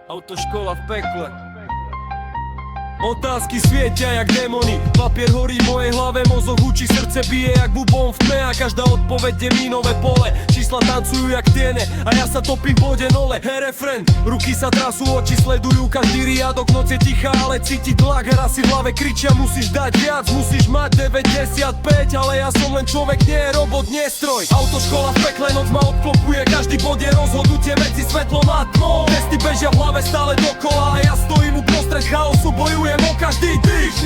Autoškola v pekle. Otázky svietia jak démony, papier horí v mojej hlave, mozog hučí, srdce bije jak bubon v tme a každá odpoveď je mínové pole. Čísla tancujú jak tiene a ja sa topím v bode nole. Hey refren, ruky sa trasú, oči sledujú každý riadok, noc je tichá, ale cíti tlak, hra si v hlave kričia, musíš dať viac, musíš mať 95, ale ja som len človek, nie je robot, nie stroj. Autoškola v pekle, noc ma obklopuje, každý bod je rozhodnutie medzi svetlom a tmou. Testy bežia v hlave stále dokola a ja stojím uprostred chaosu, bojujem o každý dých.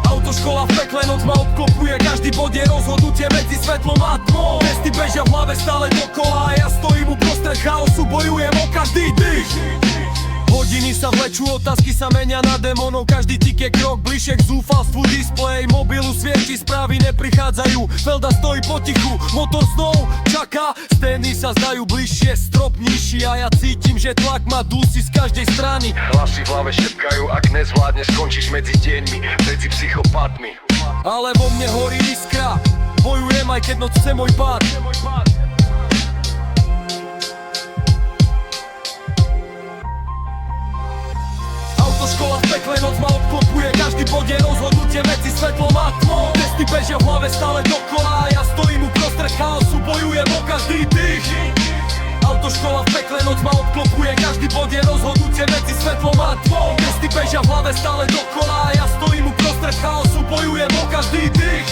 Autoškola v pekle, noc ma obklopuje, každý bod je rozhodnutie medzi svetlom a tmou. Testy bežia v hlave stále dokola a ja stojím uprostred chaosu, bojujem o každý dých. Hodiny sa vlečú, otázky sa menia na démonov, každý tik je krok bližšie k zúfalstvu. Displej mobilu svieti, správy neprichádzajú, Felda stojí potichu, motor snov čaká, stény sa zdajú bližšie, strop nižší a ja cítim, že tlak ma dusí z každej strany. Hlasy v hlave šepkajú, ak nezvládne, skončíš medzi deňmi, medzi psychopatmi. Ale vo mne horí iskra, bojujem aj keď noc chce môj pád. Autoškola v pekle, noc ma obklopuje, každý bod je rozhodnutie medzi svetlom a tmou. Testy bežia v hlave stále dokola a ja stojím uprostred chaosu, bojujem o každý dých. Autoškola v pekle, noc ma obklopuje, každý bod je rozhodnutie medzi svetlom a tmou. Testy bežia v hlave stále dokola a ja stojím uprostred chaosu, bojujem o každý dých.